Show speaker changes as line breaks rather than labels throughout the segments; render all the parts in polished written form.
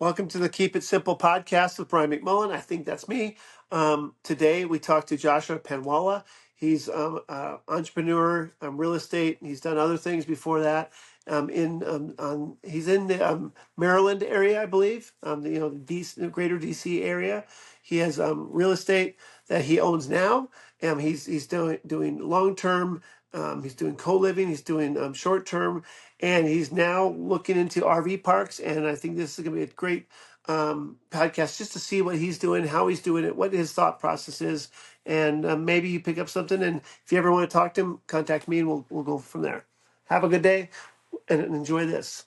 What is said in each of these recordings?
Welcome to the Keep It Simple podcast with Brian McMullen. I think that's me. Today we talked to Joshua Panwala. He's entrepreneur, real estate. He's done other things before that. He's in the Maryland area, I believe. The greater DC area. He has real estate that he owns now. He's doing long term. He's doing co-living. He's doing short term, and he's now looking into RV parks. And I think this is going to be a great podcast just to see what he's doing, how he's doing it, what his thought process is, and maybe you pick up something. And if you ever want to talk to him, contact me, and we'll go from there. Have a good day and enjoy this.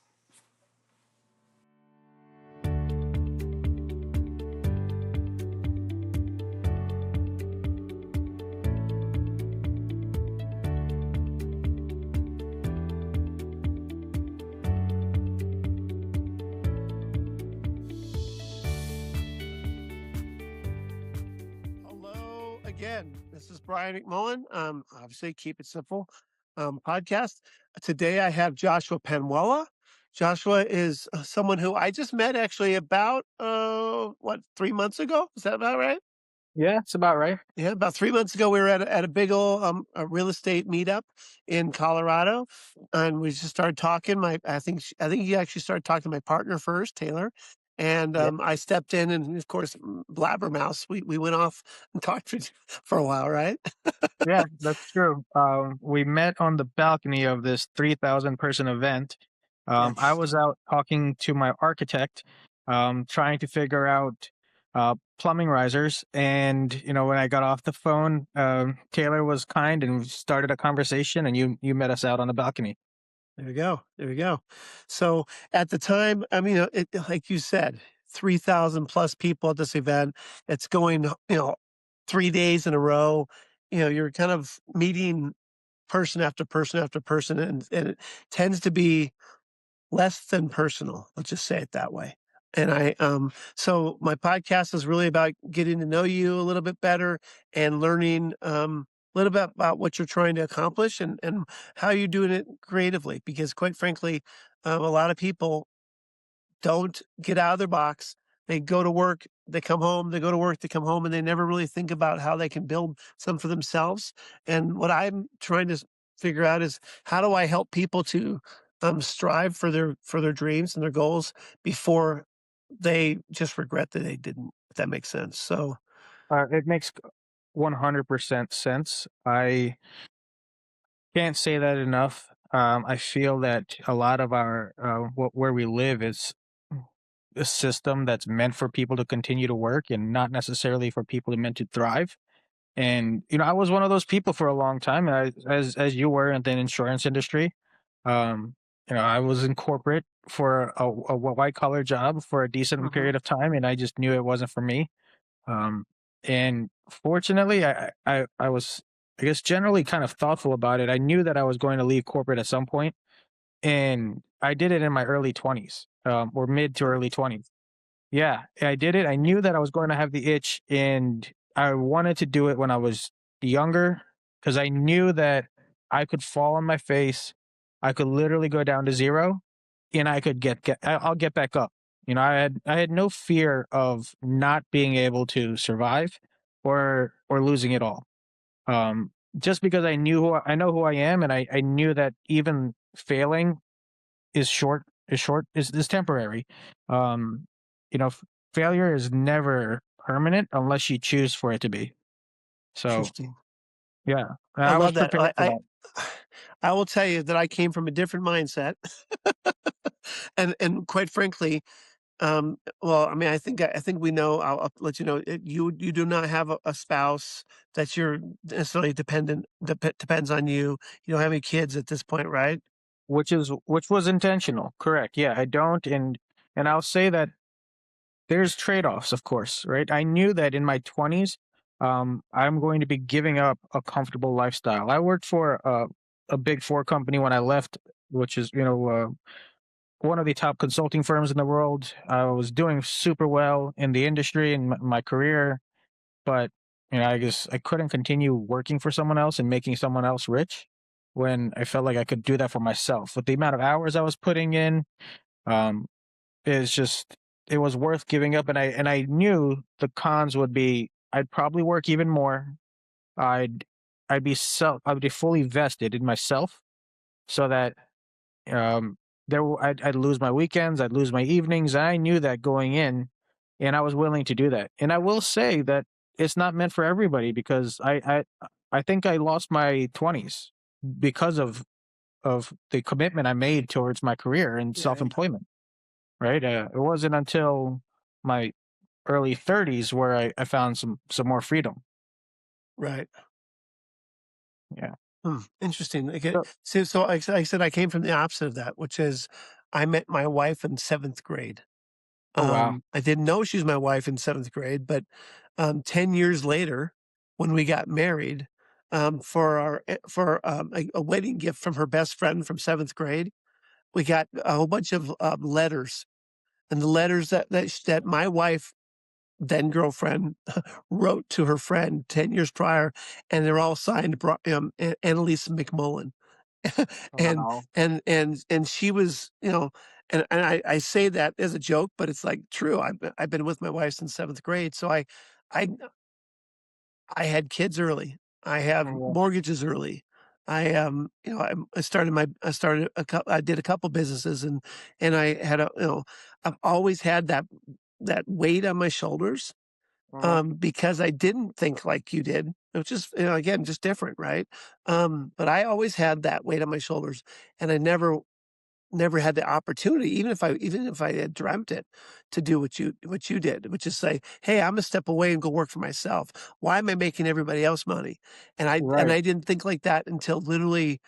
Hello again. This is Brian McMullen. Obviously, Keep It Simple podcast. Today I have Joshua Panwala. Joshua is someone who I just met actually about 3 months ago. Is that about right?
Yeah, it's about right.
Yeah, about 3 months ago, we were at a big old a real estate meetup in Colorado, and we just started talking. I think he actually started talking to my partner first, Taylor, and
Yeah.
I stepped in, and of course, blabbermouth. We went off and talked for a while, right?
Yeah, that's true. We met on the balcony of this 3,000 person event. I
Yes.
was out talking to my architect, trying to figure out plumbing risers. And, when I got off the phone, Taylor was kind and we started a conversation, and you met us out on the balcony.
There we go. There we go. So at the time, I mean, like you said, 3,000 plus people at this event. It's going, 3 days in a row. You're kind of meeting person after person after person, and it tends to be less than personal. Let's just say it that way. And so my podcast is really about getting to know you a little bit better and learning a little bit about what you're trying to accomplish and how you're doing it creatively. Because quite frankly, a lot of people don't get out of their box. They go to work, they come home, they go to work, they come home, and they never really think about how they can build some for themselves. And what I'm trying to figure out is how do I help people to strive for their dreams and their goals before they just regret that they didn't, if that makes sense. So
It makes 100% sense. I can't say that enough. I feel that a lot of our where we live is a system that's meant for people to continue to work and not necessarily for people meant to thrive. And I was one of those people for a long time, as you were in the insurance industry. Um, I was in corporate for a white collar job for a decent period of time, and I just knew it wasn't for me. And fortunately, I was, I guess, generally kind of thoughtful about it. I knew that I was going to leave corporate at some point, and I did it in my early 20s, or mid to early 20s. Yeah, I did it. I knew that I was going to have the itch, and I wanted to do it when I was younger because I knew that I could fall on my face. I could literally go down to zero, and I could I'll get back up. I had no fear of not being able to survive or losing it all. Just because I know who I am, and I knew that even failing is temporary. Um, Failure is never permanent unless you choose for it to be. So
interesting.
yeah,
I
I was
love that.
prepared for that.
I will tell you that I came from a different mindset, and quite frankly, well, I mean, I think we know. I'll let you know. You do not have a spouse that you're necessarily depends on you. You don't have any kids at this point, right?
Which was intentional, correct? Yeah, I don't, and I'll say that there's trade-offs, of course, right? I knew that in my 20s, I'm going to be giving up a comfortable lifestyle. I worked for a big four company when I left, which is one of the top consulting firms in the world. I was doing super well in the industry and my career, but I guess I couldn't continue working for someone else and making someone else rich when I felt like I could do that for myself. With the amount of hours I was putting in, is just it was worth giving up, and I knew the cons would be I'd probably work even more. I'd I'd be fully vested in myself so that um I'd lose my weekends, I'd lose my evenings. I knew that going in, and I was willing to do that. And I will say that it's not meant for everybody because I think I lost my 20s because of the commitment I made towards my career and
Yeah, yeah.
self-employment, right? It wasn't until my early 30s where I found some more freedom.
Right.
Yeah.
Hmm, interesting. Okay,
So,
so like I said, I came from the opposite of that, which is I met my wife in 7th grade.
oh wow.
I didn't know she was my wife in 7th grade, but, 10 years later, when we got married, for a wedding gift from her best friend from 7th grade, we got a whole bunch of, letters, and the letters that my wife, then girlfriend, wrote to her friend 10 years prior, and they're all signed Annalise McMullen. And
Wow.
and she was, and I say that as a joke, but it's, like, true. I've been with my wife since 7th grade, so I I had kids early. I have
Yeah.
mortgages early. I started I did a couple businesses, and I had I've always had that weight on my shoulders,
Mhm.
because I didn't think like you did, which is, again, just different, right? But I always had that weight on my shoulders, and I never had the opportunity, even if I had dreamt it, to do what you did, which is say, "Hey, Imma step away and go work for myself. Why am I making everybody else money?" And
Right.
I didn't think like that until literally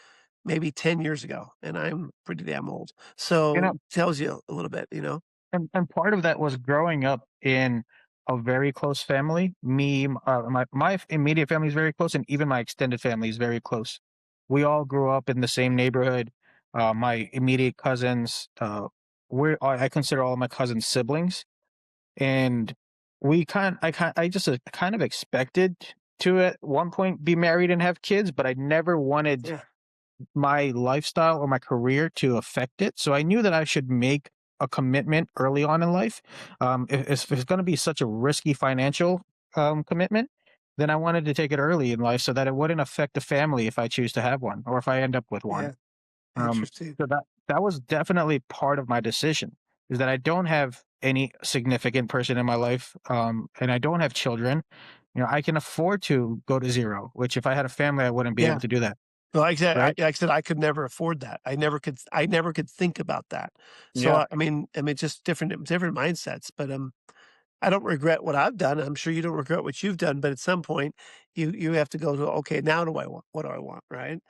maybe 10 years ago, and I'm pretty damn old.
You
So,
know,
tells you a little bit, you know?
and part of that was growing up in a very close family. My immediate family is very close, and even my extended family is very close. We all grew up in the same neighborhood. My immediate cousins, I consider all of my cousins siblings, and I just kind of expected to at one point be married and have kids, but I never wanted
Yeah,
my lifestyle or my career to affect it. So I knew that I should make a commitment early on in life. If it's going to be such a risky financial commitment, then I wanted to take it early in life so that it wouldn't affect the family if I choose to have one or if I end up with one.
yeah,
Um,
interesting.
so that was definitely part of my decision is that I don't have any significant person in my life, and I don't have children. I can afford to go to zero. Which if I had a family, I wouldn't be able
Yeah.
to do that.
Well,
Right?
like I said, I could never afford that. I never could think about that. So,
Yeah.
just different mindsets, but, I don't regret what I've done. I'm sure you don't regret what you've done, but at some point, you have to go to, "Okay, now do I want what do I want?" Right?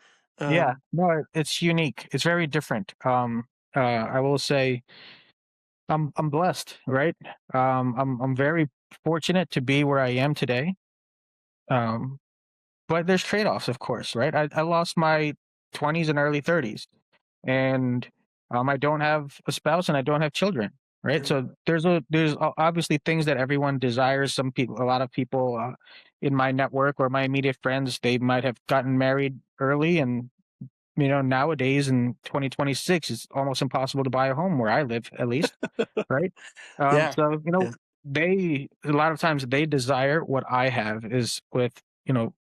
Yeah,
Um,
no, it's unique. It's very different. I will say I'm blessed, right? I'm very fortunate to be where I am today. Um, but there's trade-offs, of course, right? I lost my 20s and early 30s, and I don't have a spouse and I don't have children, right?
yeah,
So obviously things that everyone desires. A lot of people in my network or my immediate friends, they might have gotten married early and nowadays in 2026, it's almost impossible to buy a home where I live, at least, right?
yeah,
So,
yeah,
a lot of times they desire what I have is with,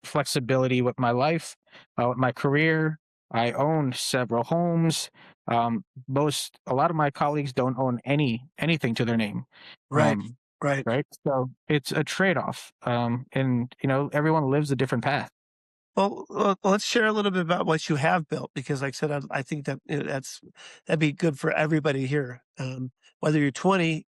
flexibility with my life, with my career. I own several homes. A lot of my colleagues don't own anything to their name.
right,
Um,
right.
right. So it's a trade off. And, everyone lives a different path.
Well, let's share a little bit about what you have built because, like I said, I think that that'd be good for everybody here. Whether you're 20,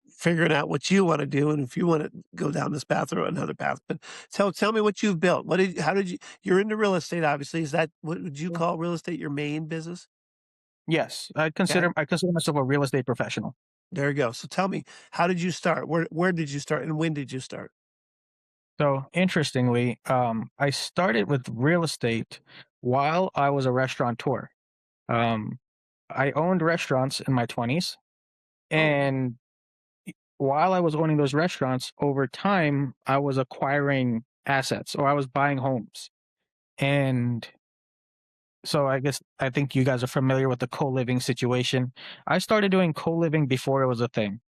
figuring out what you want to do, and if you want to go down this path or another path. But tell me what you've built. How did you? You're into real estate, obviously. Is that what would you call real estate your main business?
Yes,
Okay,
I consider myself a real estate professional.
there you go. So tell me, how did you start? Where did you start, and when did you start?
So interestingly, I started with real estate while I was a restaurateur. Um, I owned restaurants in my 20s,
Oh, wow.
and while I was owning those restaurants, over time, I was acquiring assets or I was buying homes. And so I think you guys are familiar with the co-living situation. I started doing co-living before it was a thing.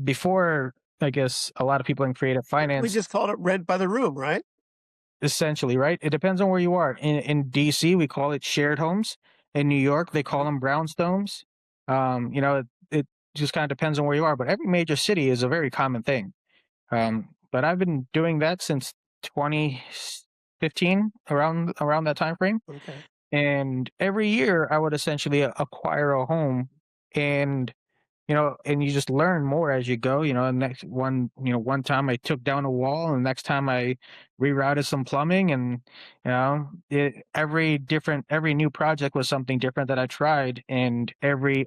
Before, I guess a lot of people in creative
We
finance,
just called it rent by the room, right?
essentially, right? It depends on where you are. In DC, we call it shared homes. In New York, they call
Okay.
them brownstones. It just kind of depends on where you are, but every major city is a very common thing. But I've been doing that since 2015, around that time frame.
Okay.
And every year, I would essentially acquire a home, and and you just learn more as you go. One time I took down a wall, and the next time I rerouted some plumbing, and every new project was something different that I tried, and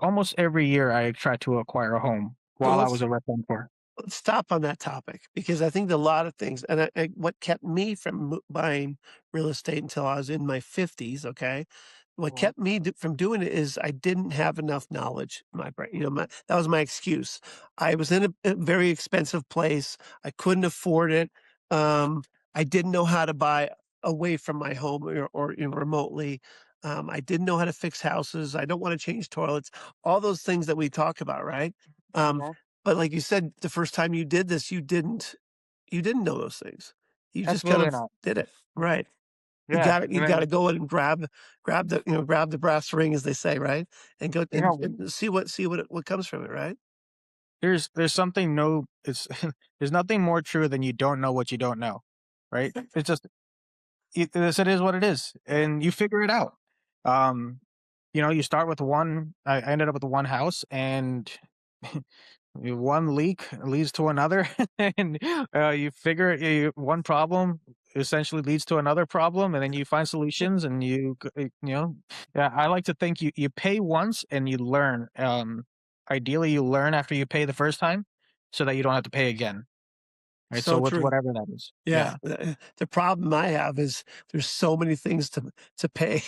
almost every year I tried to acquire a home
Well,
while I was a restaurateur.
let's stop on that topic because I think a lot of things, and what kept me from buying real estate until I was in my 50s, okay? What
Mhm.
kept me from doing it is I didn't have enough knowledge in my brain. That was my excuse. I was in a very expensive place. I couldn't afford it. Um, I didn't know how to buy away from my home or remotely. I didn't know how to fix houses. I don't want to change toilets. All those things that we talk about, right? Um,
Mhm.
but like you said, the first time you did this, you didn't know those things. You just kind
Absolutely
of
not.
did it, right?
Yeah,
You
and then
gotta go in and grab the brass ring, as they say, right? And go
you know
and see what comes from it, right?
there's something no it's there's nothing more true than you don't know what you don't know, right? It's just it is what it is, and you figure it out. Um, you start with one. I ended up with one house, and one leak leads to another, and you figure one problem essentially leads to another problem, and then you find solutions, and yeah. I like to think you pay once and you learn. Ideally, you learn after you pay the first time, so that you don't have to pay again. Right. So
So
with
true.
whatever that is,
Yeah,
yeah,
the problem I have is there's so many things to pay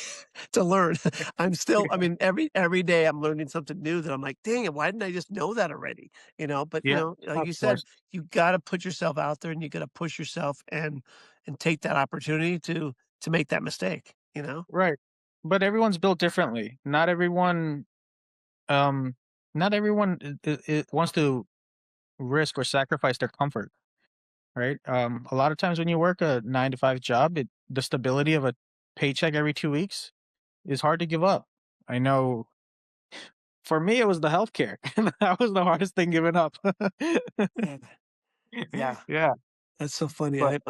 to learn. I mean, every day I'm learning something new that I'm like, "Dang it, why didn't I just know that already?" But,
yeah,
like
of
you said,
course.
you gotta put yourself out there and you gotta push yourself and take that opportunity to make that mistake, you know?
Right. But everyone's built differently. Um, not everyone wants to risk or sacrifice their comfort, right? A lot of times when you work a 9 to 5 job, the stability of a paycheck every 2 weeks is hard to give up. I know for me, it was the healthcare. That was the hardest thing giving up.
Yeah. Yeah,
Yeah.
that's so funny.
But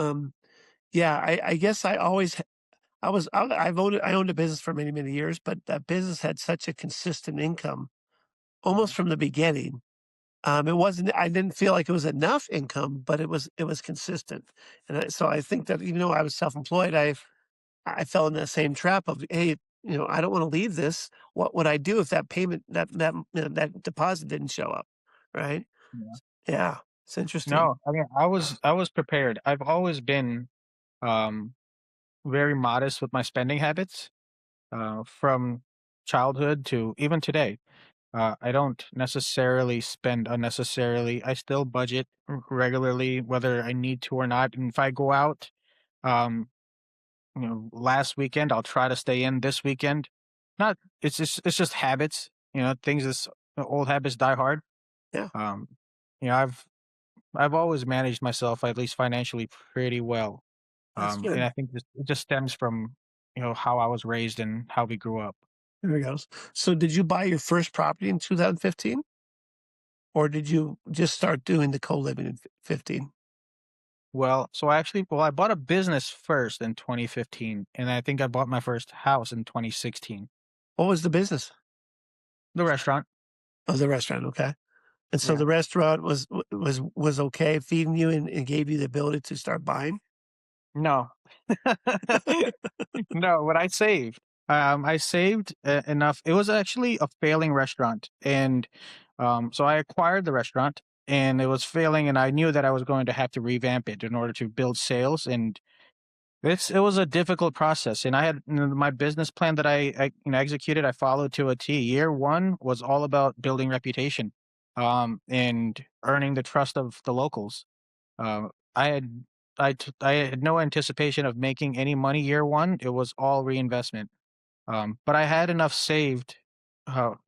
Yeah, I guess I always I owned a business for many, many years, but that business had such a consistent income almost
Mhm.
from the beginning. It wasn't I didn't feel like it was enough income, but it was consistent. And so I think that even though I was self-employed, I fell in that same trap of, hey, I don't want to leave this. What would I do if that payment that deposit didn't show up? Right?
Yeah.
Yeah. It's interesting.
No, I mean, I was prepared. I've always been um very modest with my spending habits, from childhood to even today. I don't necessarily spend unnecessarily. I still budget regularly, whether I need to or not. And if I go out, um, last weekend, I'll try to stay in this weekend. Not, it's just habits. Things is old habits die hard.
Yeah.
Um, I've always managed myself at least financially pretty well.
That's
And
good.
I think it just stems from how I was raised and how we grew up.
There we go. So did you buy your first property in 2015? Or did you just start doing the co-living in 15?
I bought a business first in 2015, and I think I bought my first house in 2016.
What was the business?
The restaurant.
Of the restaurant, okay. And so
Yeah.
the restaurant was okay feeding you and gave you the ability to start buying?
No. No, what I saved enough. It was actually a failing restaurant, and so I acquired the restaurant, and it was failing, and I knew that I was going to have to revamp it in order to build sales, and it was a difficult process, and I had my business plan that I executed. I followed to a T. Year one was all about building reputation, and earning the trust of the locals. Uh, I had I had no anticipation of making any money year one. It was all reinvestment. But I had enough saved.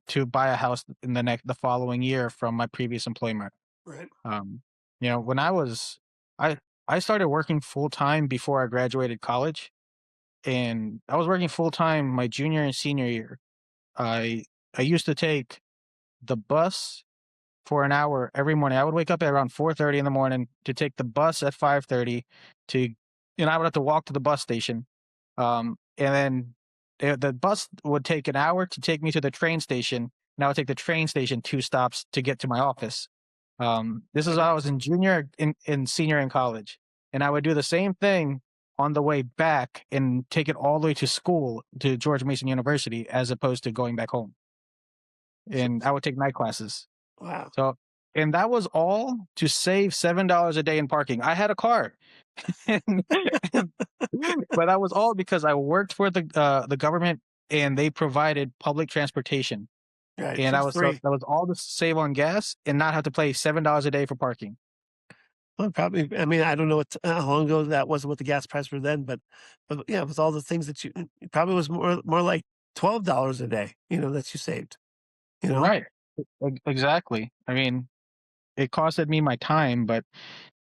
to buy a house in the following year from my previous employment.
Right.
Um, when I I started working full time before I graduated college, and I was working full time my junior and senior year. I I used to take the bus for an hour every morning. I would wake up at around 4:30 in the morning to take the bus at 5:30 to I would have to walk to the bus station. And then the bus would take an hour to take me to the train station, and I would take the train station 2 stops to get to my office. This is
Right.
when I was in junior and senior in college, and I would do the same thing on the way back and take it all the way to school, to George Mason University, as opposed to going back home,
So,
and I would take night classes.
wow.
So and that was all to save $7 a day in parking. I had a car. And but that was all because I worked for the government, and they provided public transportation.
Right.
And
For
I was so
free.
that was all to save on gas and not have to pay $7 a day for parking.
Well, probably. I mean, I don't know how long ago that was, what the gas price were then, but yeah, with all the things that it probably was more like $12 a day. That you saved. You know.
Right. Exactly. I mean, it costed me my time, but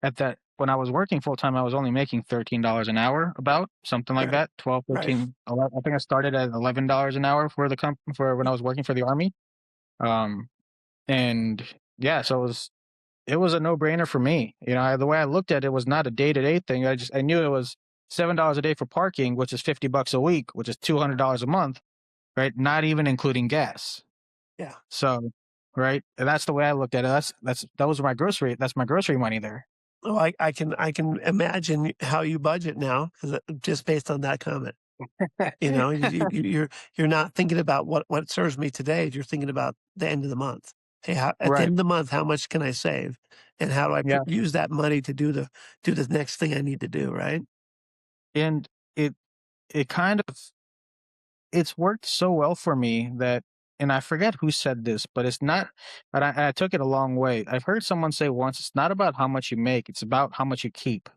at that when I was working full time, I was only making $13 an hour, about something like
Right.
that. 12,
Right.
13, 11. I think I started at $11 an hour for the for when I was working for the army. Um, and yeah, so it was a no brainer for me. The way I looked at it was not a day to day thing. I knew it was $7 a day for parking, which is $50 a week, which is $200 a month, right? Not even including gas.
Yeah.
So, right, and that's the way I looked at it. That was my grocery. That's my grocery money there.
Oh, I can imagine how you budget now, 'cause, just based on that comment. You're not thinking about what serves me today. You're thinking about the end of the month. Hey, at the
Right.
end of the month, how much can I save, and how do I
Yeah.
use that money to do the next thing I need to do? Right?
And it it kind of it's worked so well for me that, and I forget who said this, but it's not, and I took it a long way. I've heard someone say once, it's not about how much you make, it's about how much you keep,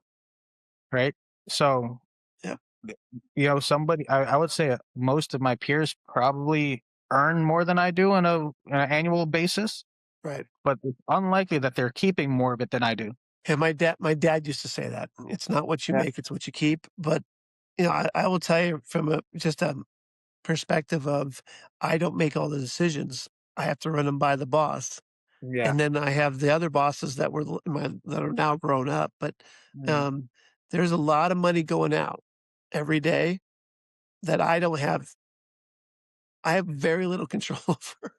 right? So,
Yeah.
somebody, I would say most of my peers probably earn more than I do on an annual basis,
Right.
but it's unlikely that they're keeping more of it than I do.
And my dad used to say that it's not what you
Yeah.
make, it's what you keep. But I will tell you from just a perspective of, I don't make all the decisions. I have to run them by the boss.
Yeah.
And then I have the other bosses that are now grown up, but,
Mhm.
um, there's a lot of money going out every day that I have very little control over,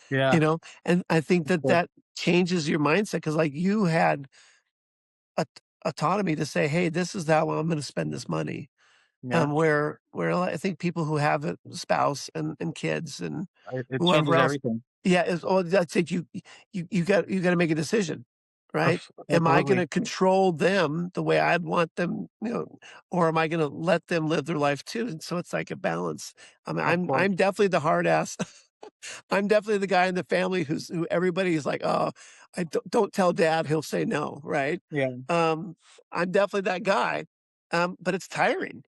Yeah.
and I think
Of
that
course.
that changes your mindset, because, like, you had aut autonomy to say, "Hey, this is how I'm gonna spend this money."
Yeah.
Where I think people who have a spouse and kids and
It
whoever
changes
else,
everything.
yeah, that's it. You gotta make a decision, right? Am I
Absolutely.
gonna control them the way I'd want them, or am I gonna let them live their life too? And so it's like a balance. I mean,
Of course.
I'm definitely the hard ass. I'm definitely the guy in the family who everybody's like, "Oh, I don't tell dad, he'll say no," right?
Yeah.
Um, I'm definitely that guy, but it's tiring.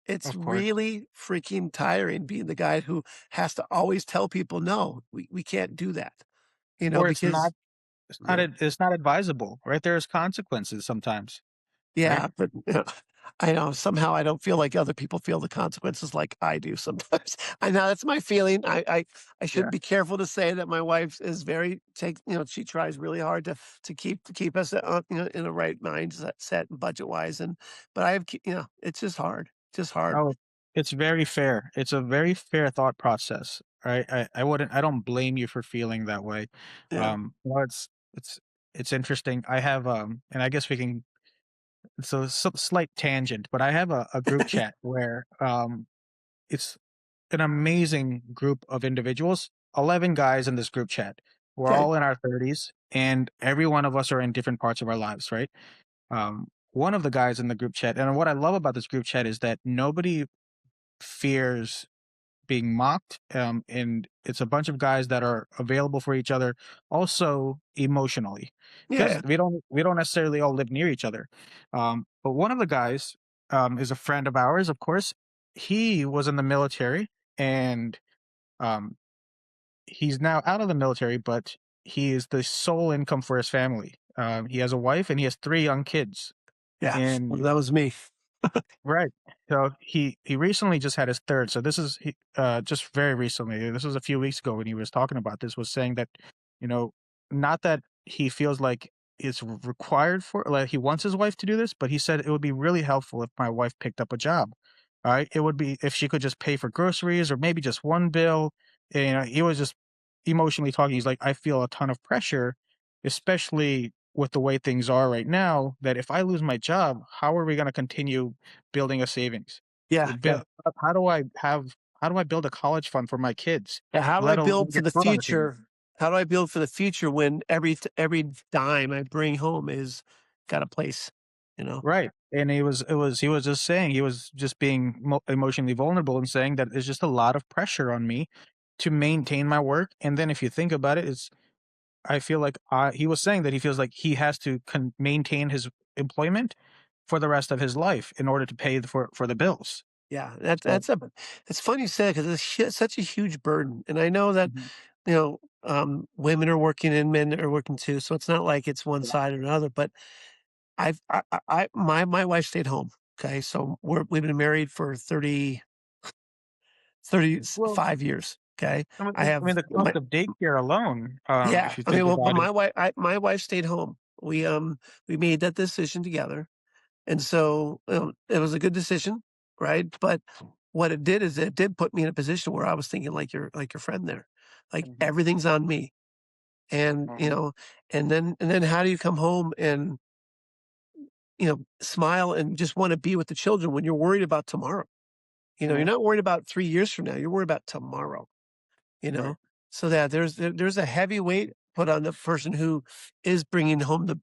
It's
Of course.
really freaking tiring being the guy who has to always tell people, "No, we can't do that,"
Or
because yeah.
it's not advisable, right? There's consequences sometimes, right?
Yeah, but, I know somehow I don't feel like other people feel the consequences like I do sometimes. I know that's my feeling. I should
Yeah.
be careful to say that my wife is very she tries really hard to keep us, in the right mindset set and budget-wise, but I have it's just hard, just hard.
Oh, it's very fair. It's a very fair thought process, right? I don't blame you for feeling that way.
Yeah.
It's it's interesting. I have, and I guess we can, so slight tangent, but I have a group chat where, it's an amazing group of individuals, 11 guys in this group chat. We're
Okay.
all in our 30s, and every one of us are in different parts of our lives, right? One of the guys in the group chat, and what I love about this group chat is that nobody fears being mocked, and it's a bunch of guys that are available for each other, also emotionally,
Yeah,
because
yeah.
we don't necessarily all live near each other. But one of the guys, is a friend of ours, of course. He was in the military, and um, he's now out of the military, but he is the sole income for his family. He has a wife and he has 3 young kids,
Yeah,
and
well, that was me.
right. So he recently just had his 3rd. So this is just very recently. This was a few weeks ago when he was talking about this, was saying that, you know, not that he feels like it's required for, like, he wants his wife to do this, but he said it would be really helpful if my wife picked up a job. All right. It would be if she could just pay for groceries or maybe just one bill. And, he was just emotionally talking. He's like, I feel a ton of pressure, especially with the way things are right now, that if I lose my job, how are we going to continue building a savings?
Yeah, yeah.
Build, how do I have how do I build a college fund for my kids,
Yeah, how do I
let alone
build for
get
the
food on the table?
future? How do I build for the future when every dime I bring home is got a place, you know?
Right. And he was just saying, he was just being emotionally vulnerable and saying that there's just a lot of pressure on me to maintain my work. And then if you think about it, it's I feel like he was saying that he feels like he has to maintain his employment for the rest of his life in order to pay for the bills.
Yeah,
So
it's funny you say that 'cause it's such a huge burden, and I know that,
mhm,
women are working and men are working too, so it's not like it's one
yeah,
side or another, but my wife stayed home, okay? So we've been married for
well,
5 years, okay? I
I
have
mean, the cost
my
of daycare alone,
Yeah,
if you
I mean,
think
well, but
about it.
my wife stayed home. We made that decision together, and so, it was a good decision, right? But what it did is it did put me in a position where I was thinking like your friend there, like,
Mhm,
everything's on me, and,
mhm,
and then how do you come home and, smile and just wanna be with the children when you're worried about tomorrow? You're
mhm,
not worried about 3 years from now, you're worried about tomorrow. You
right,
know? So that there's a heavy weight put on the person who is bringing home the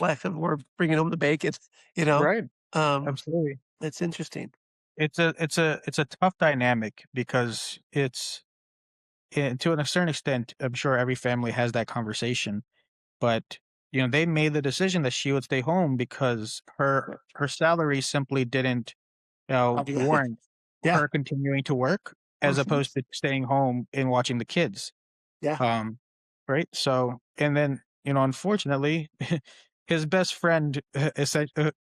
lack of word, bringing home the bacon, you know?
right,
Um,
absolutely.
it's interesting.
It's a tough dynamic because to a certain extent, I'm sure every family has that conversation, but, they made the decision that she would stay home because
Yeah.
her salary simply didn't,
Oh, yeah.
warrant
Yeah.
her continuing to work as
Mhm.
opposed to staying home and watching the kids.
Yeah.
Um, right? So and then, unfortunately, his best friend,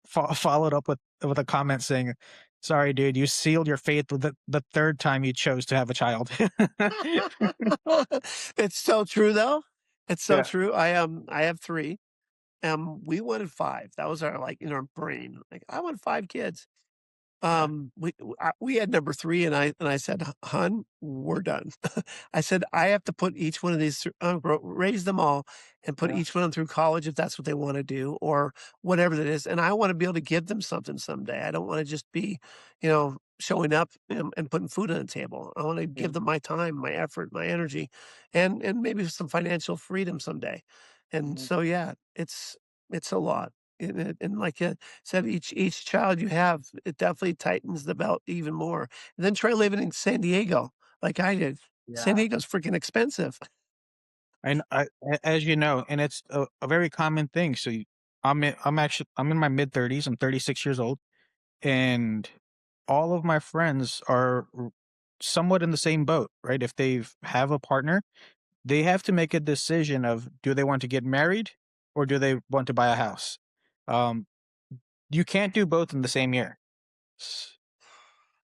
followed up with a comment saying, "Sorry, dude, you sealed your fate with the 3rd time you chose to have a child."
It's so true, though. It's so
Yeah,
true. I have 3. We wanted 5. That was our, like, in our brain, like, "I want 5 kids."
yeah,
We had number 3 and I said, "Hon, we're done." I said, "I have to put each one of these through raise them all and put
yeah,
each one of them through college if that's what they wanna do or whatever that is, and I wanna be able to give them something someday. I don't wanna just be, showing up and putting food on the table. I wanna
yeah,
give them my time, my effort, my energy, and maybe some financial freedom someday." And
mhm,
so, yeah, it's a lot. And like, said each child you have, it definitely tightens the belt even more. And then try living in San Diego like I did. San
yeah.
Diego's freaking expensive.
And as you know, and it's a very common thing. So I'm in my mid-30s. I'm 36 years old, and all of my friends are somewhat in the same boat, right? If they have a partner, they have to make a decision of do they want to get married or do they want to buy a house. Um, you can't do both in the same year. S-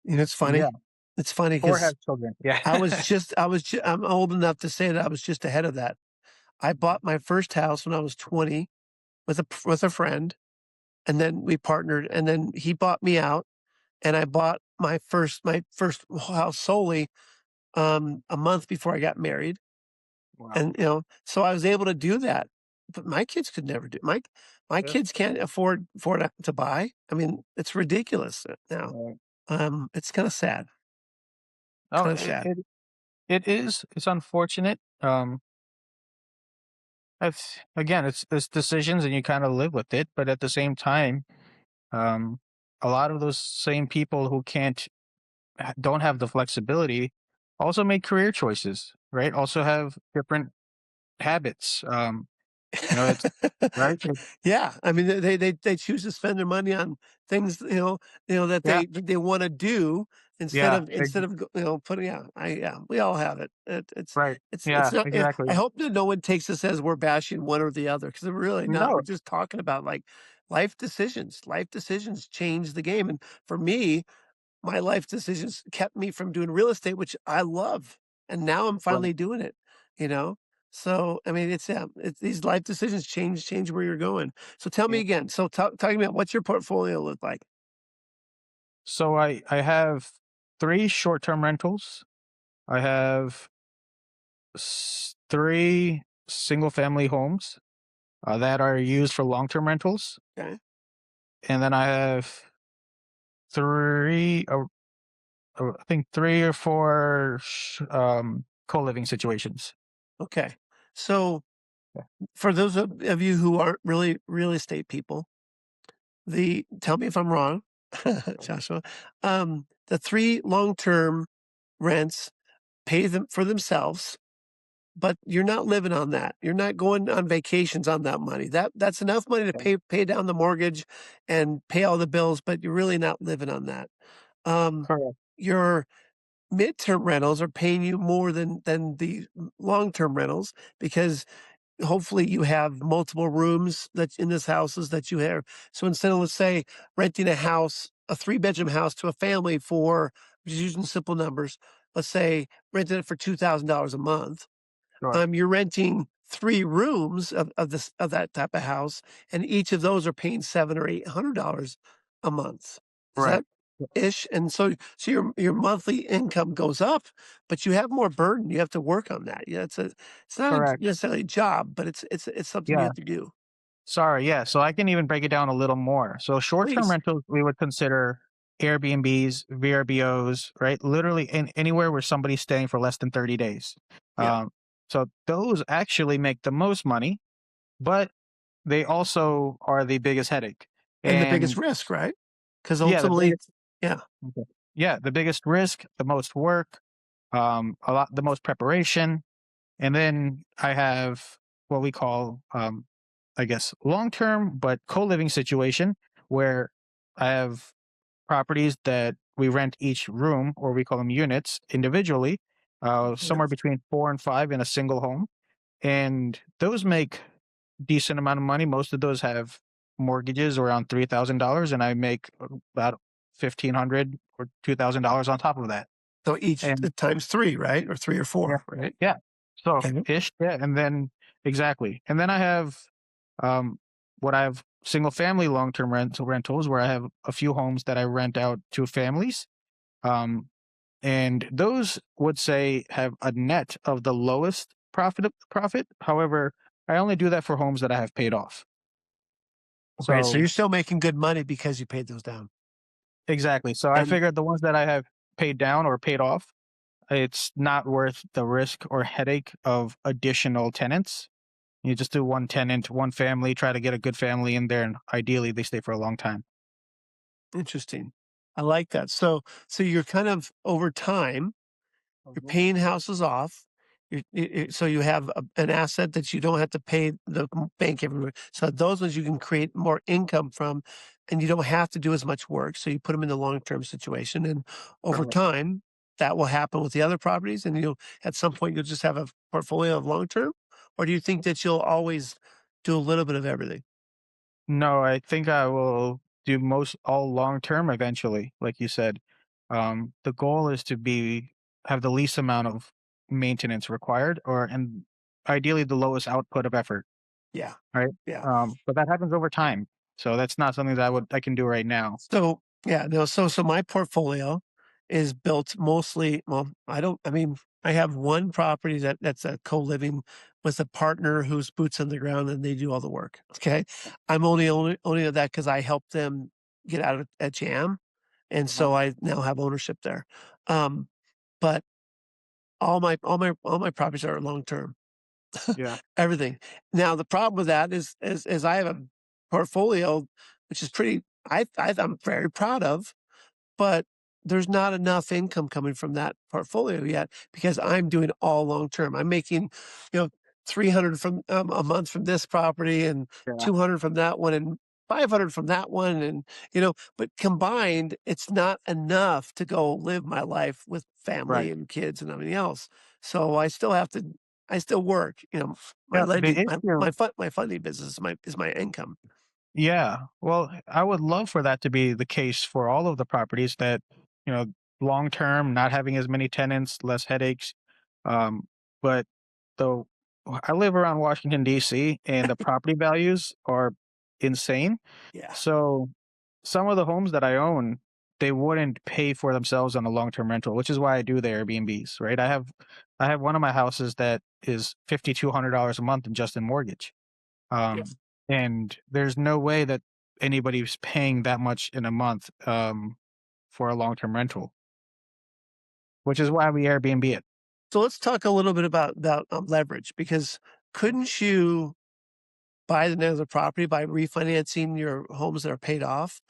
It's
Yeah,
funny. It's funny
or
because
have children. Yeah.
I'm old enough to say that I was just ahead of that. I bought my first house when I was 20 with a friend, and then we partnered, and then he bought me out, and I bought my first house solely, a month before I got married.
Wow.
And, so I was able to do that, but my kids could never do my
Yeah.
kids can't afford to buy. I mean, it's ridiculous, now.
Right.
It's kinda sad,
Oh,
kinda
it,
sad.
it it is. It's unfortunate. It's decisions and you kind of live with it, but at the same time, um, a lot of those same people who don't have the flexibility also make career choices, right? Also have different habits. It's right.
Yeah, I mean, they choose to spend their money on things, that
Yeah,
they wanna do,
Yeah,
instead of putting we all have it.
right.
It's
Yeah,
not. Yeah, I
exactly.
hope that no one takes this as we're bashing one or the other because we're really not.
No,
We're just talking about like life decisions. Life decisions change the game, and for me, my life decisions kept me from doing real estate, which I love, and now I'm
right.
finally doing it, you know? So, I mean, it's these life decisions change where you're going. So tell me
Yeah.
again. So talk to me about what's your portfolio look like?
So I have 3 short-term rentals. I have 3 single-family homes, that are used for long-term rentals,
Okay.
and then I have 3, I think 3 or 4 co-living situations.
Okay. So
Yeah,
for those of you who aren't really real estate people, tell me if I'm wrong, Joshua. The three long-term rents pay them for themselves. But you're not living on that. You're not going on vacations on that money. That's enough money to
yeah,
pay down the mortgage and pay all the bills, but you're really not living on that. Um,
correct,
your midterm rentals are paying you more than the long-term rentals because hopefully you have multiple rooms that in this houses that you have. So instead of, let's say, renting a house, a three-bedroom house to a family for just using simple numbers, let's say renting it for $2,000 a month,
sure,
you're renting 3 rooms of that type of house, and each of those are paying 7 or $800 a month. Is
right,
that ish? And so your monthly income goes up, but you have more burden. You have to work on that. Yeah, it's not
correct,
necessarily a job, but it's something you
yeah.
have to do.
Sorry, yeah, so I can even break it down a little more. So short-term
Please.
rentals, we would consider Airbnbs, VRBOs, right? Literally anywhere where somebody's staying for less than 30 days.
Yeah.
Um, so those actually make the most money, but they also are the biggest headache.
And the biggest
And
risk, right? Because
yeah, the
ultimately,
biggest
yeah,
okay. Yeah, the biggest risk, the most work, the most preparation. And then I have what we call, I guess, long term, but co living situation where I have properties that we rent each room, or we call them units individually,
yeah.
somewhere between 4 and 5 in a single home. And those make decent amount of money. Most of those have mortgages around $3,000, and I make about 1,500 or $2,000 on top of that.
So each
And
times 3, right? Or 3 or
yeah.
4, right?
Yeah. So
Okay.
ish, yeah, and then exactly. And then I have um what I have single family long-term rentals where I have a few homes that I rent out to families. Um and those would say have a net of the lowest profit. However, I only do that for homes that I have paid off.
Okay, so
So
you're still making good money because you paid those down.
exactly. So I
And
figured the ones that I have paid down or paid off, it's not worth the risk or headache of additional tenants. You just do one tenant, one family, try to get a good family in there, and ideally they stay for a long time.
interesting. I like that. So you're kind of over time, you're
Mhm.
paying houses off. So you have an asset that you don't have to pay the bank everywhere. So those ones you can create more income from, and you don't have to do as much work. So you put them in the long-term situation, and over
Correct.
time, that will happen with the other properties. And you'll at some point you'll just have a portfolio of long-term, or do you think that you'll always do a little bit of everything?
No, I think I will do most all long term eventually, like you said. The goal is to be have the least amount of maintenance required, or and ideally the lowest output of effort,
Yeah,
right?
yeah.
But that happens over time, so that's not something that I can do right now.
So, yeah, no, so my portfolio is built mostly I mean, I have one property that's a co-living with a partner who's boots on the ground and they do all the work, okay? I'm only of that because I helped them get out of a jam, and
Uh-huh.
so I now have ownership there. Um, but all my properties are long term.
Yeah,
Everything. Now the problem with that is I have a portfolio which is pretty I'm very proud of, but there's not enough income coming from that portfolio yet because I'm doing all long term. I'm making, you know, 300 from a month from this property and
yeah,
200 from that one, and 500 from that one, and, but combined, it's not enough to go live my life with family
Right.
and kids and everything else. So I still work, my
Yeah, the
lending
issue.
my funding business is my income.
Yeah. Well, I would love for that to be the case for all of the properties that, you know, long term, not having as many tenants, less headaches. Um, but though I live around Washington, DC, and the property values are insane.
Yeah,
So some of the homes that I own, they wouldn't pay for themselves on a long term rental, which is why I do the Airbnbs, right? I have one of my houses that is $5,200 a month in just in mortgage.
yeah.
And there's no way that anybody's paying that much in a month, for a long-term rental, which is why we Airbnb it.
So let's talk a little bit about leverage, because couldn't you buy another property by refinancing your homes that are paid off?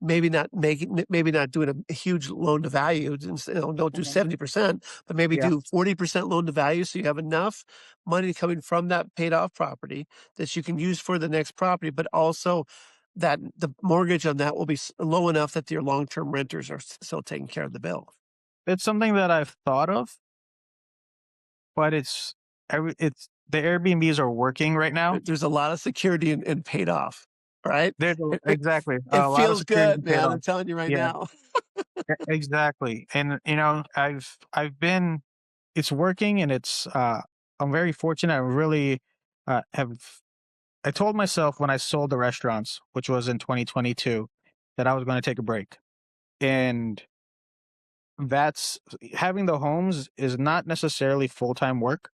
Maybe not doing a huge loan to value, don't do
Mhm.
70%, but maybe
Yeah.
do 40% loan to value, so you have enough money coming from that paid off property that you can use for the next property, but also that the mortgage on that will be low enough that your long-term renters are still taking care of the bill.
It's something that I've thought of, but it's the Airbnbs are working right now.
There's a lot of security in paid off, right?
There's
It
a
it
exactly,
it
a lot of
feels
security
good,
paid
man,
off.
I'm telling you right
Yeah,
now.
exactly, and, I've been it's working and I'm very fortunate. I really, have I told myself when I sold the restaurants, which was in 2022, that I was gonna take a break, and that's having the homes is not necessarily full-time work.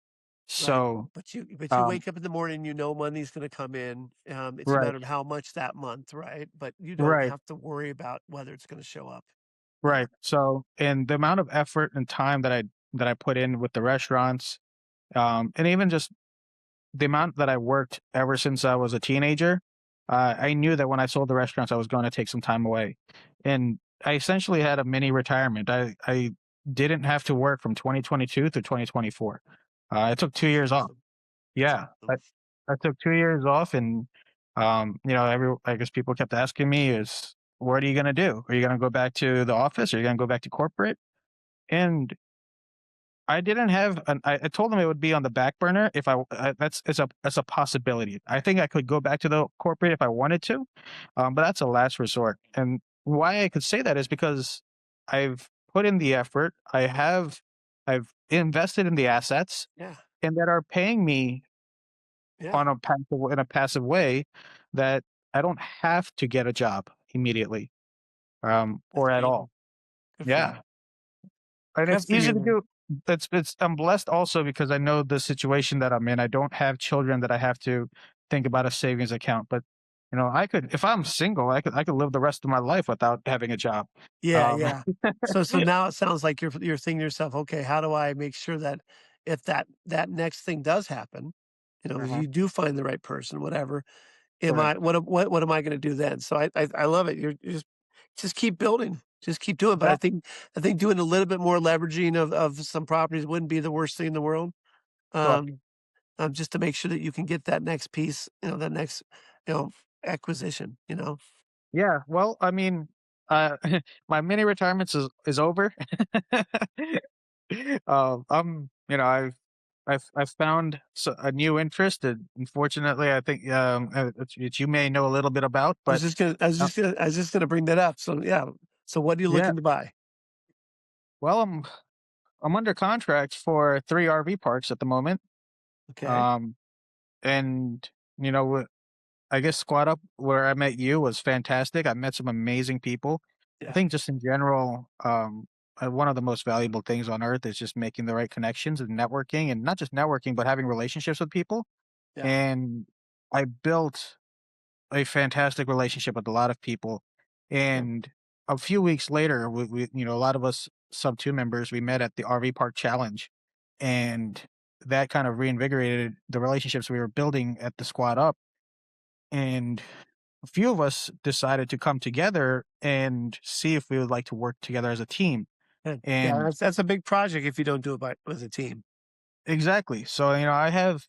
Right,
So,
but you
um
wake up in the morning, money's gonna come in, it's a
right,
matter of how much that month, right? But you don't
right,
have to worry about whether it's gonna show up. Yeah,
right. So, and the amount of effort and time that I put in with the restaurants, and even just the amount that I worked ever since I was a teenager, I knew that when I sold the restaurants, I was gonna take some time away, and I essentially had a mini retirement. I didn't have to work from 2022 to 2024. I took 2
that's
years off.
awesome. That's
Yeah,
awesome.
I took 2 years off and, I guess people kept asking me is, "What are you gonna do? Are you gonna go back to the office? Are you gonna go back to corporate?" And I didn't have an I told them it would be on the back burner if that's it's a possibility. I think I could go back to the corporate if I wanted to, but that's a last resort. And why I could say that is because I've put in the effort. I've invested in the assets
Yeah,
and that are paying me
yeah,
on a passive in a passive way that I don't have to get a job immediately,
that's
or at
beautiful.
all.
Good for you.
Yeah. And
Good
it's
for
easy
you,
to
man.
do. It's I'm blessed also because I know the situation that I'm in. I don't have children that I have to think about a savings account, but, I could if I'm single, I could live the rest of my life without having a job.
Yeah,
Um,
yeah. So now it sounds like you're thinking to yourself, "Okay, how do I make sure that if that next thing does happen,
Mhm.
you do find the right person, whatever, am
Right,
I what am I gonna do then?" So I love it. You're just keep building, just keep doing, but
yeah,
I think doing a little bit more leveraging of some properties wouldn't be the worst thing in the world,
sure.
um, just to make sure that you can get that next piece, that next, you know, acquisition,
Yeah, well, I mean, uh, my mini retirements is over. I've found a new interest, and unfortunately, I think which you may know a little bit about, but uh,
I was just gonna bring that up. So yeah. So what are you
yeah,
looking to buy?
well, I'm under contract for 3 RV parks at the moment,
Okay.
um, and you know, I guess Squad Up where I met you was fantastic. I met some amazing people. I
Yeah.
think just in general, one of the most valuable things on earth is just making the right connections and networking, and not just networking, but having relationships with people.
Yeah.
And I built a fantastic relationship with a lot of people.
Yeah.
And a few weeks later, a lot of us sub two members, we met at the RV Park Challenge, and that kind of reinvigorated the relationships we were building at the Squad Up. And a few of us decided to come together and see if we would like to work together as a team.
Good. Yeah,
And
that's a big project if you don't do it by as a team.
exactly. So, I have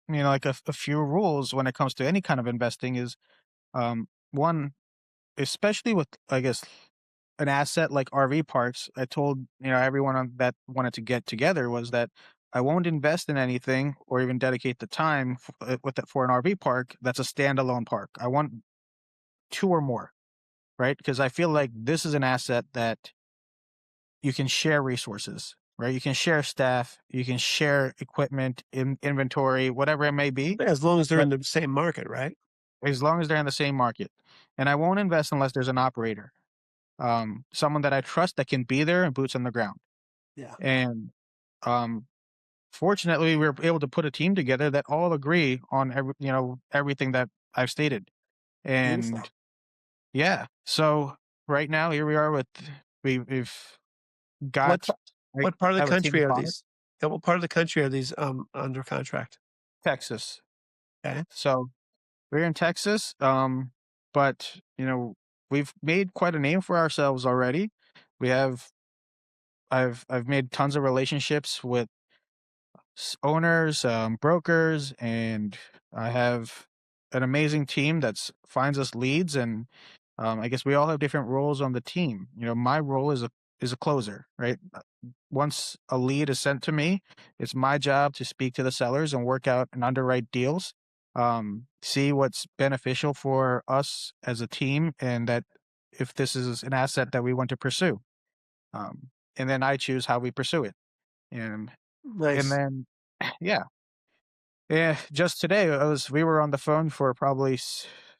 like a few rules when it comes to any kind of investing is one, especially with, I guess, an asset like RV parks, I told, everyone that wanted to get together was that I won't invest in anything or even dedicate the time for an RV park that's a standalone park. I want two or more, right? Because I feel like this is an asset that you can share resources, right? You can share staff, you can share equipment, inventory, whatever it may be,
As long as they're
but
in the same market, right?
as long as they're in the same market. And I won't invest unless there's an operator, someone that I trust that can be there and boots on the ground.
Yeah.
And um, fortunately, we were able to put a team together that all agree on everything that I've stated. And
Beautiful.
yeah, so right now here we are with we've
What
got
pa
I
what part of the
have a team
country
of
are
5.
these? Yeah, what part of the country are these, under contract?
Texas.
Okay.
So we're in Texas, but we've made quite a name for ourselves already. We have I've made tons of relationships with owners, brokers, and I have an amazing team that's finds us leads. And I guess we all have different roles on the team. My role is a closer, right? Once a lead is sent to me, it's my job to speak to the sellers and work out and underwrite deals, see what's beneficial for us as a team, and that if this is an asset that we want to pursue, and then I choose how we pursue it. And
Nice.
then yeah. Yeah, just today we were on the phone for probably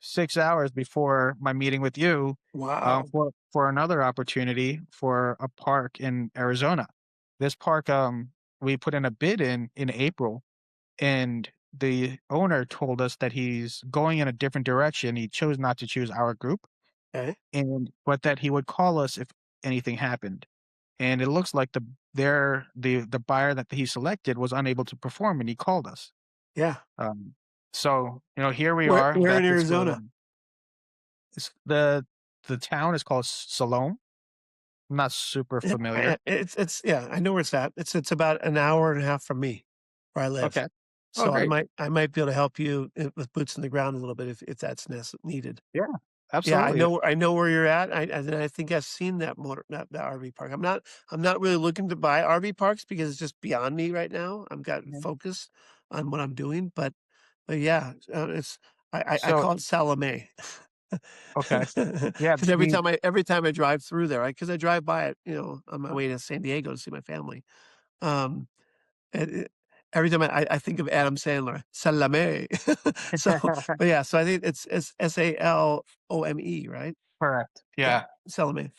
6 hours before my meeting with you,
Wow.
for another opportunity for a park in Arizona. This park, we put in a bid in April, and the owner told us that he's going in a different direction. He chose not to choose our group,
Okay.
and but that he would call us if anything happened. And it looks like the buyer that he selected was unable to perform, and he called us.
Yeah.
Um, so, here we
Where
are.
where in
That is where
Arizona?
it's the town is called Salome. I'm not super
Yeah,
familiar.
it's yeah, I know where it's at. It's about an hour and a half from me, where I live.
Okay. Oh,
So
great.
I might be able to help you, with boots on the ground a little bit if that's needed.
Yeah,
Yeah,
absolutely.
I know where you're at. I think I've seen that RV park. I'm not really looking to buy RV parks because it's just beyond me right now. I've got
Mhm.
focus on what I'm doing, but yeah, it's I
So
call it Salome.
okay. Yeah,
Because every time I drive through there, because I drive by it, on my way to San Diego to see my family. Um, and every time I think of Adam Sandler, Salame. So, but yeah, so I think it's Salome, right?
correct.
Yeah,
Yeah.
Salome.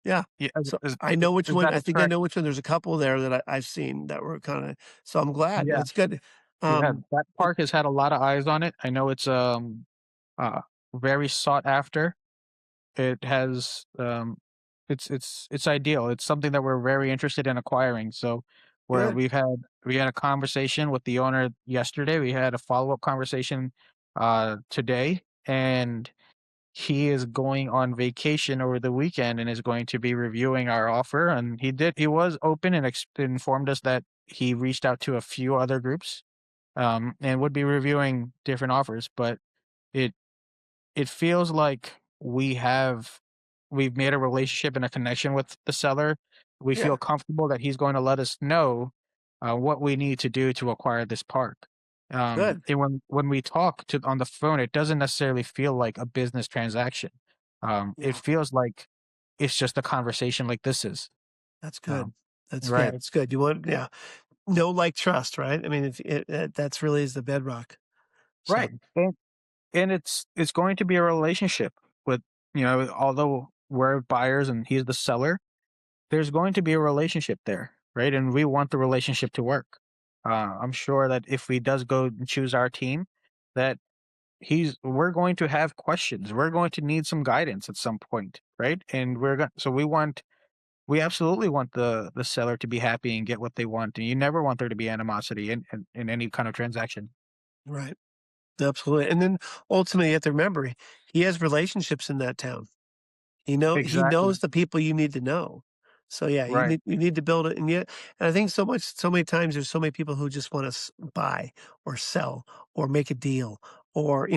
Yeah.
Yeah,
So I know which
is
one.
that
I think I
correct?
know which one. There's a couple there that I've seen that were kind of. So I'm glad.
Yeah,
That's good.
yeah,
Um,
that
it,
park has had a lot of eyes on it. I know it's, uh, very sought after. It has, it's ideal. It's something that we're very interested in acquiring. So, where
good.
we had a conversation with the owner yesterday. We had a follow-up conversation today, and he is going on vacation over the weekend and is going to be reviewing our offer. And he was open and informed us that he reached out to a few other groups, and would be reviewing different offers. But it it feels like we've made a relationship and a connection with the seller. We
Yeah,
feel comfortable that he's going to let us know, what we need to do to acquire this park.
good.
And when we talk to on the phone, it doesn't necessarily feel like a business transaction. It
Yeah,
feels like it's just a conversation like this is.
that's good.
Um,
Yeah,
right,
that's good. You want yeah, know, like, trust, right? I mean, if that's really is the bedrock. So
right, and it's going to be a relationship with, although we're buyers and he's the seller, there's going to be a relationship there, right? And we want the relationship to work. I'm sure that if he does go and choose our team, that we're going to have questions. We're going to need some guidance at some point, right? And so we absolutely want the seller to be happy and get what they want. And you never want there to be animosity in any kind of transaction.
right, absolutely. And then ultimately, you have to remember he has relationships in that town. He
Exactly.
knows the people you need to know. So, yeah,
Right.
you need to build it, and I think so many times there's so many people who just wanna buy or sell or make a deal or,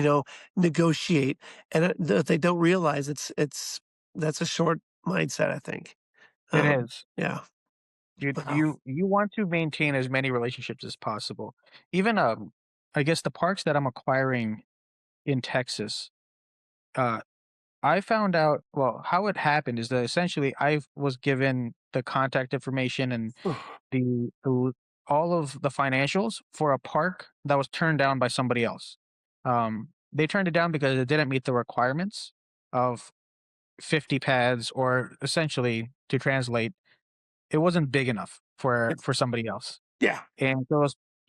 negotiate. And they don't realize that's a short mindset, I think.
It
Um,
is.
yeah.
You
Wow.
you you want to maintain as many relationships as possible. Even, I guess the parks that I'm acquiring in Texas, uh, I found out well, how it happened is that essentially I was given the contact information and the all of the financials for a park that was turned down by somebody else. They turned it down because it didn't meet the requirements of 50 pads, or essentially, to translate, it wasn't big enough for somebody else.
Yeah.
And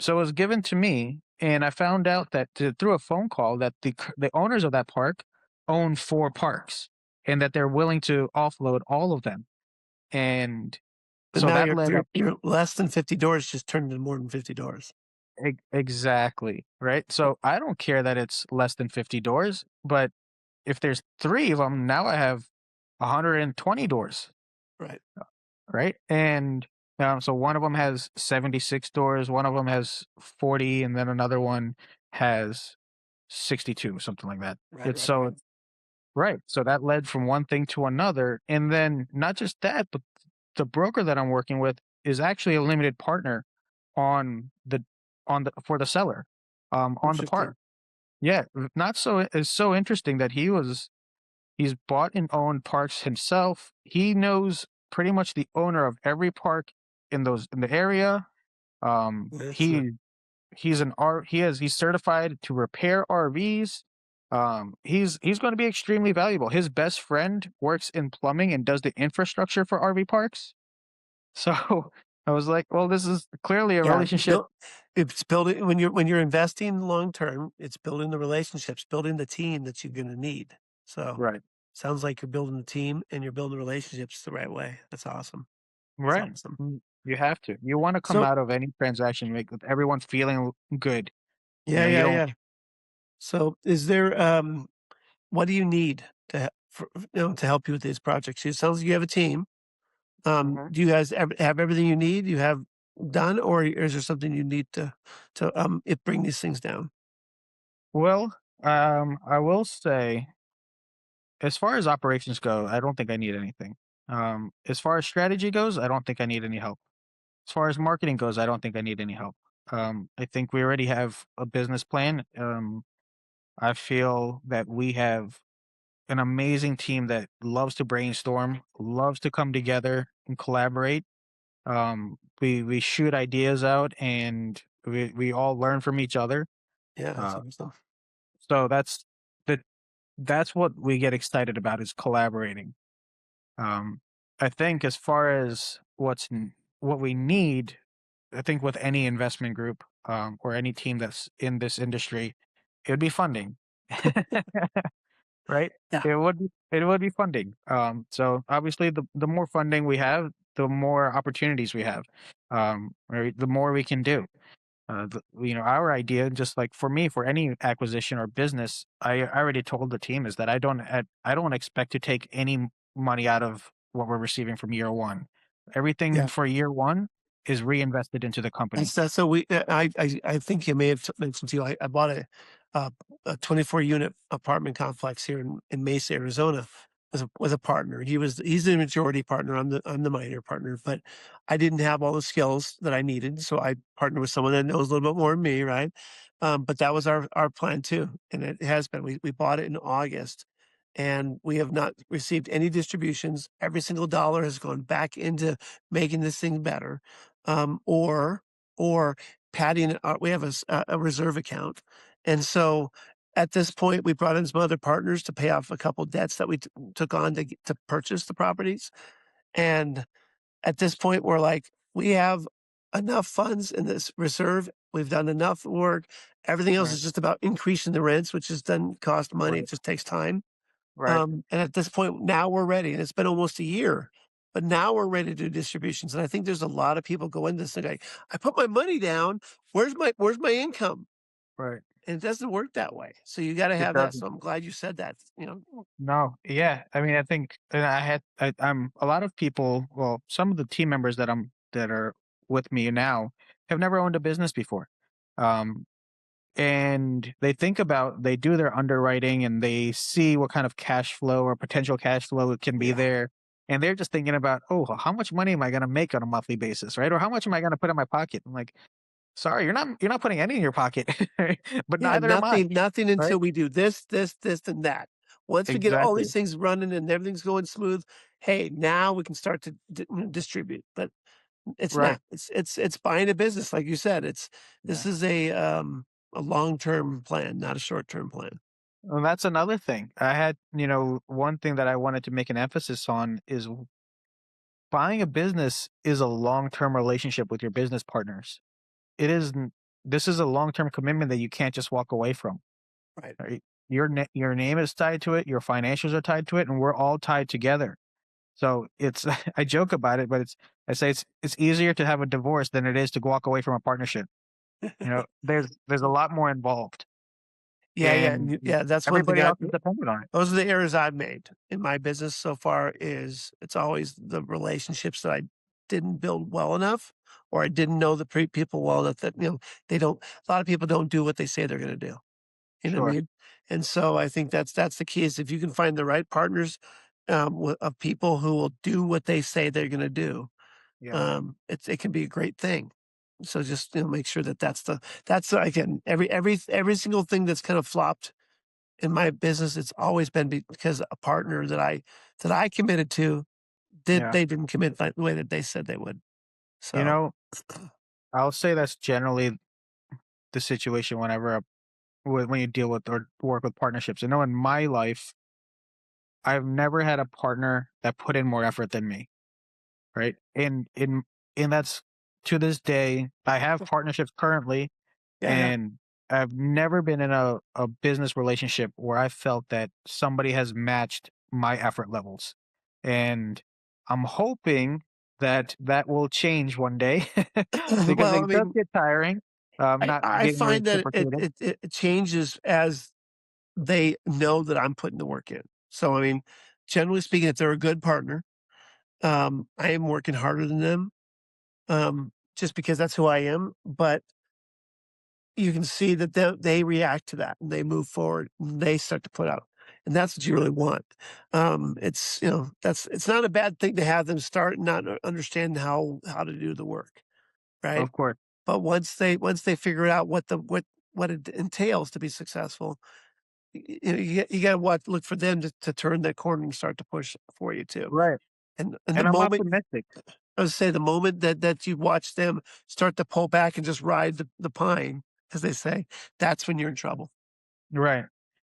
so it was given to me, and I found out that through a phone call that the owners of that park own 4 parks, and that they're willing to offload all of them. And
But
so
now
that
you're
led
you're
up
you're less than 50 doors just turned into more than 50 doors.
exactly, right? So I don't care that it's less than 50 doors, but if there's 3 of them, now I have 120 doors.
Right.
Right? And, so one of them has 76 doors, one of them has 40, and then another one has 62, something like that.
Right,
It's
right, right.
so right, so that led from one thing to another, and then not just that, but the broker that I'm working with is actually a limited partner on the for the seller, on the
Interesting.
park. Yeah, not so it's so interesting that he's bought and owned parks himself. He knows pretty much the owner of every park in the area. Um,
Excellent.
he he's certified to repair RVs. He's going to be extremely valuable. His best friend works in plumbing and does the infrastructure for RV parks. So I was like, well, this is clearly a
Yeah,
relationship.
it's building when you're investing long term, it's building the relationships, building the team that you're gonna need. So,
Right.
sounds like you're building the team and you're building relationships the right way. That's awesome. That's
Right.
awesome.
You have to. You want to come
So
out of any transaction make with everyone feeling good.
yeah,
You
yeah,
don't.
yeah. So, is there, what do you need to help you with these projects? It sounds like you have a team. Do you guys have everything you need? You have done, or is there something you need to bring these things down?
Well, I will say, as far as operations go, I don't think I need anything. As far as strategy goes, I don't think I need any help. As far as marketing goes, I don't think I need any help. I think we already have a business plan. I feel that we have an amazing team that loves to brainstorm, loves to come together and collaborate. We shoot ideas out, and we all learn from each other.
Yeah, that's
Uh,
awesome.
so the that's what we get excited about, is collaborating. Um, I think as far as what we need, I think with any investment group, or any team that's in this industry, it would be funding, right?
Yeah,
It would be funding. So obviously, the more funding we have, the more opportunities we have, right? The more we can do. Our idea, just like for me, for any acquisition or business, I already told the team is that I don't expect to take any money out of what we're receiving from year one. Everything
yeah.
for year one is reinvested into the company.
That's so I think you may have mentioned to you, I bought uh, a 24 unit apartment complex here in Mesa, Arizona with a partner. He's the majority partner. I'm the minor partner, but I didn't have all the skills that I needed. So I partnered with someone that knows a little bit more than me, right? But that was our plan too. And it has been. We bought it in August and we have not received any distributions. Every single dollar has gone back into making this thing better. Or padding we have a reserve account, and so at this point, we brought in some other partners to pay off a couple debts that we took on to purchase the properties, and at this point, we're like, "We have enough funds in this reserve. We've done enough work. Everything else
Right,
is just about increasing the rents, which doesn't cost money. It
right,
just takes time."
right,
And at this point, now we're ready, and it's been almost a year, but now we're ready to do distributions. And I think there's a lot of people go into this and like, I put my money down. Where's my income?
right.
And it doesn't work that way. So you got to
It
have that.
doesn't.
So I'm glad you said that. You know,
No, yeah. I mean, I think, and I'm a lot of people. Well, some of the team members that are with me now have never owned a business before. Um, and they do their underwriting and they see what kind of cash flow or potential cash flow it can be
Yeah.
there. And they're just thinking about, oh, how much money am I going to make on a monthly basis, right? Or how much am I going to put in my pocket? I'm like, sorry, you're not putting any in your pocket, but
Yeah,
neither am I,
nothing
right?
until we do this, and that. Once we get all
Exactly.
these things running and everything's going smooth, hey, now we can start to distribute. But it's
Right.
not. It's buying a business, like you said. This
Yeah.
is a long-term plan, not a short-term plan.
And that's another thing. I had, one thing that I wanted to make an emphasis on is buying a business is a long-term relationship with your business partners. It is n This is a long-term commitment that you can't just walk away from,
Right.
right? Your name is tied to it, your financials are tied to it, and we're all tied together. So it's I joke about it, but I say it's easier to have a divorce than it is to walk away from a partnership. There's a lot more involved,
Yeah, yeah,
and
yeah. That's one thing
everybody else is dependent on it.
those are the errors I've made in my business so far is it's always the relationships that I didn't build well enough, or I didn't know the people well enough that, they don't a lot of people don't do what they say they're gonna do. You know what I
Sure.
mean? And so I think that's the key is if you can find the right partners, of people who will do what they say they're gonna do,
Yeah.
it can be a great thing. So just, make sure that again, every single thing that's kind of flopped in my business, it's always been because a partner that I committed to
Yeah.
they didn't commit the way that they said they would.
You
So,
know, I'll say that's generally the situation whenever when you deal with or work with partnerships. I know in my life, I've never had a partner that put in more effort than me, right? And that's to this day. I have partnerships currently,
yeah, yeah.
and I've never been in a business relationship where I felt that somebody has matched my effort levels. And I'm hoping that that will change one day because
Well, I
it does
mean,
get tiring, not
I
getting
find that
reciprocated.
it changes as they know that I'm putting the work in. So, I mean, generally speaking, if they're a good partner, I am working harder than them, just because that's who I am, but you can see that they react to that, and they move forward, and they start to put out, and that's what you really want. It's, it's not a bad thing to have them start and not understand how to do the work, right?
Of course.
But once they figure out what it entails to be successful, you gotta look for them to turn that corner and start to push for you too.
Right.
And the
And I'm
moment
optimistic.
I would say the moment that you watch them start to pull back and just ride the pine, as they say, that's when you're in trouble.
Right.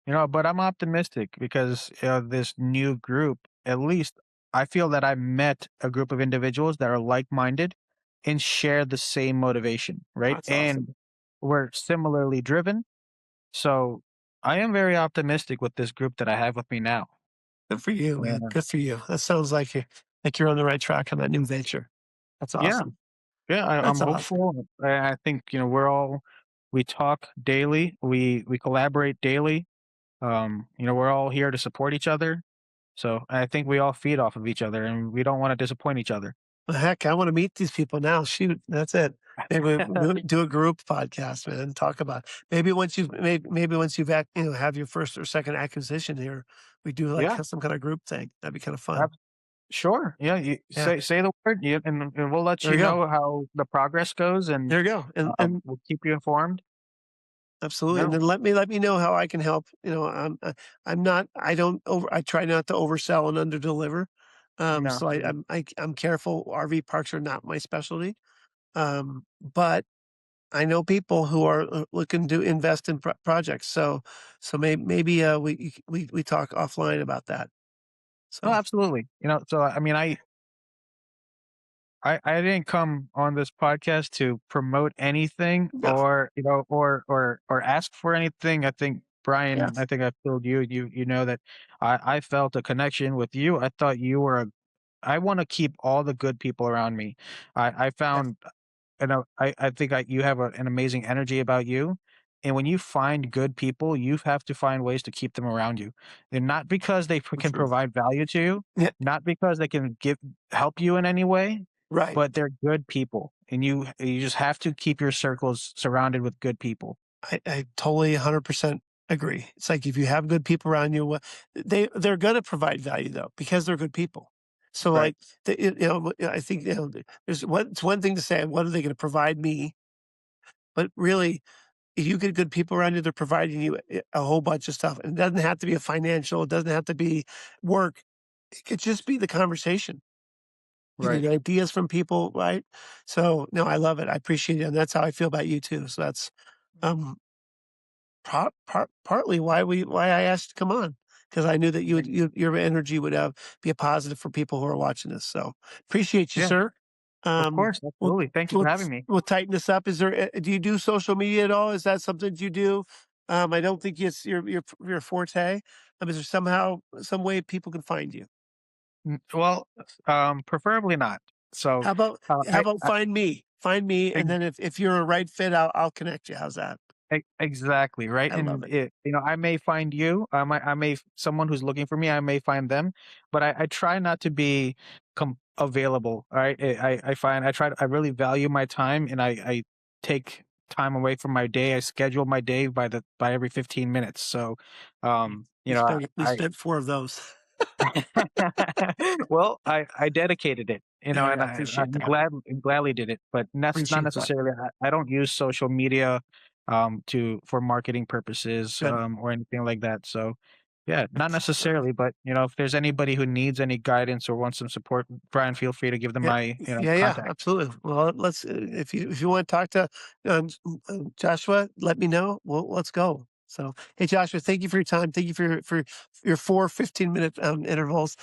But I'm optimistic because this new group, at least I feel that I met a group of individuals that are like-minded and share the same motivation, right?
That's awesome.
And we're similarly driven. So I am very optimistic with this group that I have with me now.
Good for you, man.
Yeah.
Good for you. That sounds like you're on the right track on that new venture. That's
Yeah.
awesome.
Yeah. I'm
That's awesome.
hopeful. I think, we talk daily. We collaborate daily. We're all here to support each other. So I think we all feed off of each other and we don't want to disappoint each other.
Well, heck, I wanna meet these people now. Shoot, that's it. Maybe we do a group podcast, man, talk about maybe once you've have your first or second acquisition here, we do, like,
Yeah.
some kinda group thing. That'd be kinda fun.
ab- Sure. Yeah. You
Yeah.
say the word, yeah, and we'll let
There
you
we go.
know how the progress goes, and
There you go. And
we'll keep you informed.
absolutely, and
No,
then let me know how I can help. I'm not I don't over I try not to oversell and underdeliver.
no.
So I'm careful. RV parks are not my specialty. But I know people who are looking to invest in projects. So maybe we talk offline about that.
No,
So
absolutely. So I mean, I didn't come on this podcast to promote anything
no,
or or ask for anything. I think Brian, I
yes,
think I told you, you know that I felt a connection with you. I thought you were a I want to keep all the good people around me. I
yes,
found I think you have an amazing energy about you. And when you find good people, you have to find ways to keep them around you. And not because they
the
can
truth.
provide value to you,
Yeah,
not because they can help you in any way,
right.
but they're good people. And you just have to keep your circles surrounded with good people.
I totally 100% agree. It's like if you have good people around you, they're gonna provide value though because they're good people. So
Right,
like I think there's it's one thing to say, what are they going to provide me? But really, if you get good people around you, they're providing you a whole bunch of stuff. And it doesn't have to be a financial, it doesn't have to be work. It could just be the conversation. You can
right.
get ideas from people, right? So no, I love it. I appreciate it. And that's how I feel about you too. So that's um partly why I asked to come on, because I knew that
Thank
your energy would, be a positive for people who are watching this, so appreciate you,
Yeah,
sir.
of
Um,
course,
we'll
absolutely. Thank you for
we'll
having me.
we'll tighten this up. Is there do you do social media at all? Is that something that you do? I don't think it's your forte. Is there some way people can find you?
Well, preferably not. So,
How about find me? Find me,
I
and then if you're a right fit, I'll connect you. How's that?
Exactly, right?
I love
And
it.
I may find you, someone who's looking for me, I may find them, but I try not to be available. All right, I really value my time, and I take time away from my day. I schedule my day by every 15 minutes. So,
We spent 4 of those.
well, I dedicated it,
Yeah,
and
yeah, appreciate that.
gladly did it, but that's not
Appreciate that.
necessarily. I don't use social media, to for marketing purposes,
Good.
or anything like that. So, yeah, not necessarily, but if there's anybody who needs any guidance or wants some support, Brian, feel free to give them
Yeah,
my
yeah,
contact.
absolutely. Well, let's if you want to talk to Joshua, let me know. Well, let's go. So, hey, Joshua, thank you for your time. Thank you for your 4 15-minute intervals.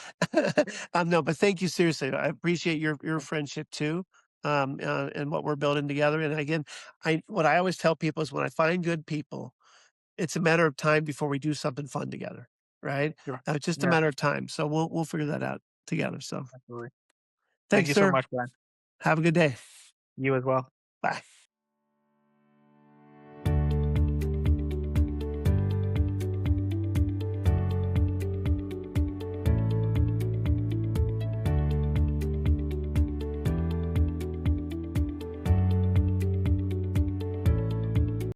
No, but thank you seriously. I appreciate your friendship too, and what we're building together. And again, I what I always tell people is when I find good people, it's a matter of time before we do something fun together, right?
Sure.
It's just a
Yeah,
matter of time. So we'll figure that out together. So
absolutely. Thank
thanks,
you so
sir.
much, Brian.
Have a good day.
You as well.
Bye.